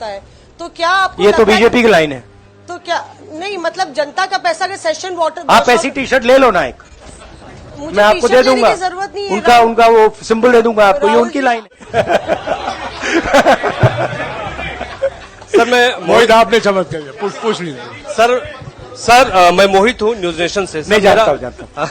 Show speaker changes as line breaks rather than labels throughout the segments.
है तो क्या आपको
ये तो बीजेपी की लाइन है।
तो क्या नहीं मतलब जनता का पैसा के सेशन वाटर
आप ऐसी टी शर्ट ले लो ना एक,
मुझे
मैं आपको
टी-शर्ट
दे
लेने
दूंगा।
की जरूरत नहीं है।
उनका वो सिंबल दे दूंगा आपको, ये
राहुल
उनकी
जी।
लाइन है।
सर मैं
मोहित आपने चमक कर दिया, पूछ नहीं दिया।
सर मैं मोहित हूँ न्यूज नेशन से।
नहीं जानता।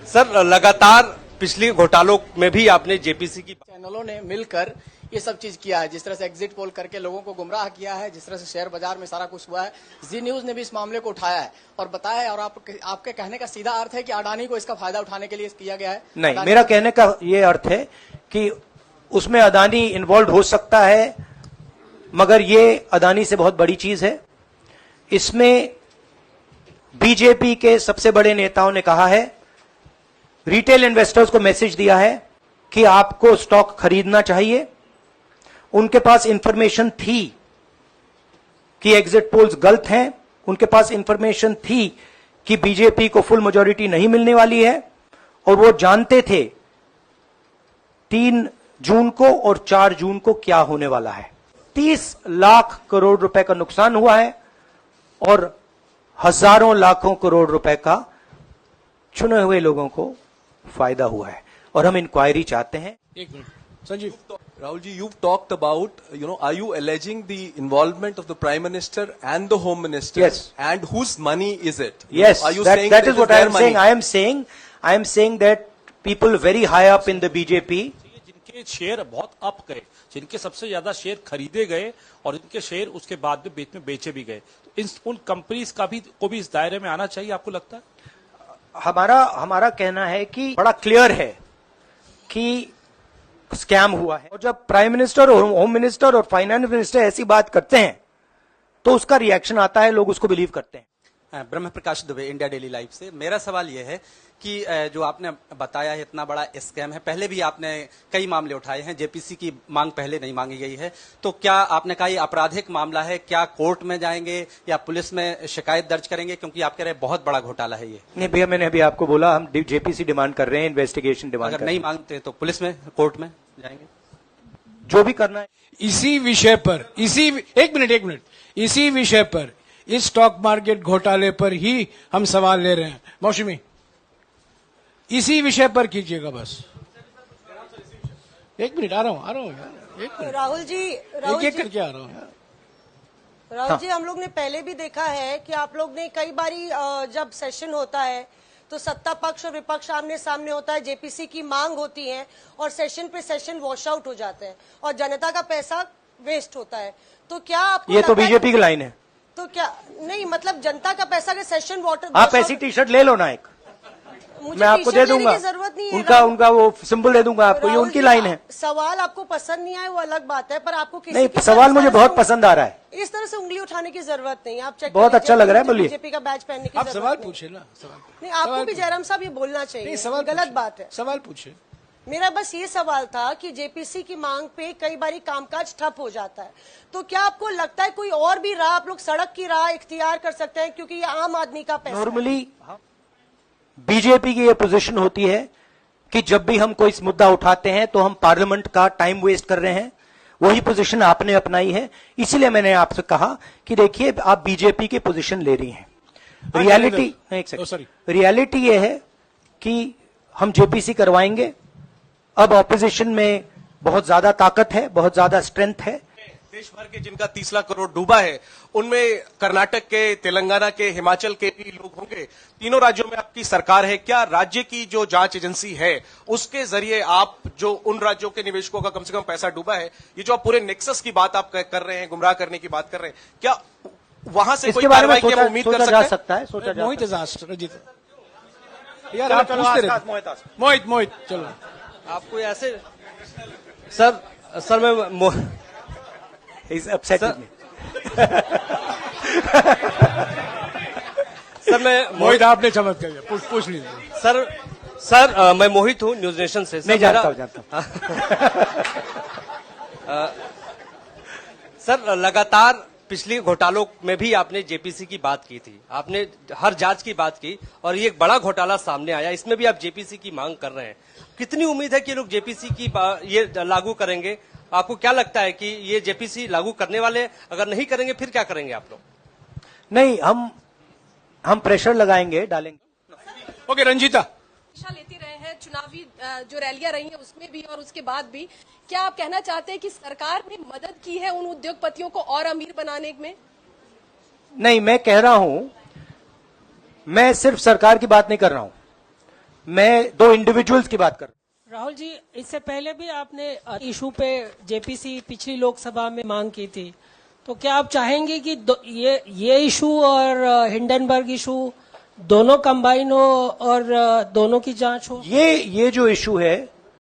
सर लगातार पिछले घोटालों में भी आपने जेपीसी की
चैनलों ने मिलकर ये सब चीज किया है, जिस तरह से एग्जिट पोल करके लोगों को गुमराह किया है, जिस तरह से शेयर बाजार में सारा कुछ हुआ है। जी न्यूज ने भी इस मामले को उठाया है और बताया है, और आपके कहने का सीधा अर्थ है कि अडानी को इसका फायदा उठाने के लिए किया गया है।
नहीं, मेरा कहने का ये अर्थ है कि उसमें अदानी इन्वॉल्व हो सकता है, मगर ये अदानी से बहुत बड़ी चीज है। इसमें बीजेपी के सबसे बड़े नेताओं ने कहा है, रिटेल इन्वेस्टर्स को मैसेज दिया है कि आपको स्टॉक खरीदना चाहिए। उनके पास इंफॉर्मेशन थी कि एग्जिट पोल्स गलत हैं, उनके पास इंफॉर्मेशन थी कि बीजेपी को फुल मेजॉरिटी नहीं मिलने वाली है, और वो जानते थे 3 जून को और 4 जून को क्या होने वाला है। 30 लाख करोड़ रुपए का नुकसान हुआ है और हजारों लाखों करोड़ रुपए का चुने हुए लोगों को फायदा हुआ है, और हम इंक्वायरी चाहते हैं।
एक minute Sanjeev.
Rahul ji, you've talked about, are you alleging the involvement of the Prime Minister and the Home Minister?
Yes.
And whose money is it?
Yes,
Are you
that
saying
is
it
what I
their
am
money?
saying. I am saying that people very high up in the BJP,
जिनके share बहुत up गए, जिनके सबसे ज्यादा share खरीदे गए और इनके शेयर उसके बाद में बीच में बेचे भी गए, तो उन कंपनीज का भी को भी इस दायरे में आना चाहिए, आपको लगता है?
हमारा कहना है कि बड़ा क्लियर है कि स्कैम हुआ है, और जब प्राइम मिनिस्टर और होम मिनिस्टर और फाइनेंस मिनिस्टर ऐसी बात करते हैं तो उसका रिएक्शन आता है, लोग उसको बिलीव करते हैं।
ब्रह्म प्रकाश दुबे, इंडिया डेली लाइव से। मेरा सवाल यह है कि जो आपने बताया है इतना बड़ा स्कैम है, पहले भी आपने कई मामले उठाए हैं, जेपीसी की मांग पहले नहीं मांगी गई है, तो क्या आपने कहा ये आपराधिक मामला है, क्या कोर्ट में जाएंगे या पुलिस में शिकायत दर्ज करेंगे, क्योंकि आप कह रहे हैं बहुत बड़ा घोटाला है ये?
नहीं भैया, मैंने अभी आपको बोला हम जेपीसी डिमांड कर रहे हैं, इन्वेस्टिगेशन डिमांड
अगर नहीं मांगते तो पुलिस में, कोर्ट में जाएंगे,
जो भी करना है।
इसी विषय पर एक मिनट इसी विषय पर, इस स्टॉक मार्केट घोटाले पर ही हम सवाल ले रहे हैं। मौसमी, इसी विषय पर कीजिएगा बस। एक मिनट, आ रहा हूं यार, एक मिनट।
राहुल जी
एक करके आ रहा हूं यार।
राहुल जी, हम लोग ने पहले भी देखा है कि आप लोग ने कई बारी जब सेशन होता है तो सत्ता पक्ष और विपक्ष आमने सामने होता है, जेपीसी की मांग होती है और सेशन पे सेशन वॉश आउट हो जाते हैं और जनता का पैसा वेस्ट होता है। तो क्या आपको
ये तो बीजेपी की लाइन है।
तो क्या नहीं मतलब जनता का पैसा के सेशन वाटर
आप ऐसी टी शर्ट ले लो ना एक, मैं आपको दे दूंगा।
जरूरत नहीं है।
उनका वो सिंबल दे दूंगा आपको, ये उनकी लाइन है।
सवाल आपको पसंद नहीं आए वो अलग बात है, पर आपको किसी
नहीं,
की
सवाल मुझे बहुत पसंद आ रहा है।
इस तरह से उंगली उठाने की जरूरत नहीं है। आप चेक
बहुत अच्छा लग रहा है, बोलिए।
बीजेपी का बैच पहनने की
आप
जरूरत
सवाल
नहीं।
पूछे ना, सवाल
नहीं, आपको भी जयराम साहब ये बोलना चाहिए,
सवाल
गलत बात है।
सवाल पूछे।
मेरा बस ये सवाल था कि जेपीसी की मांग पे कई बारी कामकाज ठप हो जाता है, तो क्या आपको लगता है कोई और भी राह आप लोग सड़क की राह इख्तियार कर सकते हैं, क्योंकि ये आम आदमी का पैसा है।
नॉर्मली बीजेपी की ये पोजीशन होती है कि जब भी हम कोई मुद्दा उठाते हैं तो हम पार्लियामेंट का टाइम वेस्ट कर रहे हैं। वही पोजीशन आपने अपनाई है, इसीलिए मैंने आपसे कहा कि देखिए आप बीजेपी की पोजीशन ले रही हैं। रियलिटी ये है कि हम जेपीसी करवाएंगे। अब ऑपोजिशन में बहुत ज्यादा ताकत है, बहुत ज्यादा स्ट्रेंथ है।
देश भर के जिनका 30 लाख करोड़ डूबा है, उनमें कर्नाटक के, तेलंगाना के, हिमाचल के भी लोग होंगे। तीनों राज्यों में आपकी सरकार है। क्या राज्य की जो जांच एजेंसी है उसके जरिए आप जो उन राज्यों के निवेशकों का कम से कम पैसा डूबा है, ये जो आप पूरे नेक्सस की बात आप कर रहे हैं, गुमराह करने की बात कर रहे हैं, क्या वहां से कोई कार्रवाई की उम्मीद कर सकते हैं?
मोहित यार, आप पूछते रहे। मोहित चलो।
आपको ऐसे सर मैं सर मैं
मोहित आपने चमक कर दिया, पूछ नहीं दिया।
सर मैं मोहित हूँ न्यूज नेशन से।
नहीं जानता।
सर लगातार
पिछली घोटालों में भी आपने जेपीसी की बात की थी, आपने हर जांच की बात की और ये एक बड़ा घोटाला सामने आया, इसमें भी आप जेपीसी की मांग कर रहे हैं। कितनी उम्मीद है कि लोग जेपीसी की ये लागू करेंगे? आपको क्या लगता है कि ये जेपीसी लागू करने वाले, अगर नहीं करेंगे फिर क्या करेंगे आप लोग?
नहीं, हम प्रेशर लगाएंगे, डालेंगे।
ओके, रंजीता।
दिशा लेते रहे हैं चुनावी जो रैलियां रही हैं उसमें भी और उसके बाद भी, क्या आप कहना चाहते हैं कि सरकार ने मदद की है उन उद्योगपतियों को और अमीर बनाने में?
नहीं, मैं कह रहा हूं, मैं सिर्फ सरकार की बात नहीं कर रहा हूं, मैं दो इंडिविजुअल्स की बात कर रहा हूं।
राहुल जी, इससे पहले भी आपने इशू पे जेपीसी पिछली लोकसभा में मांग की थी, तो क्या आप चाहेंगे कि ये इशू और हिंडनबर्ग इशू दोनों कंबाइन हो और दोनों की जांच हो?
ये जो इशू है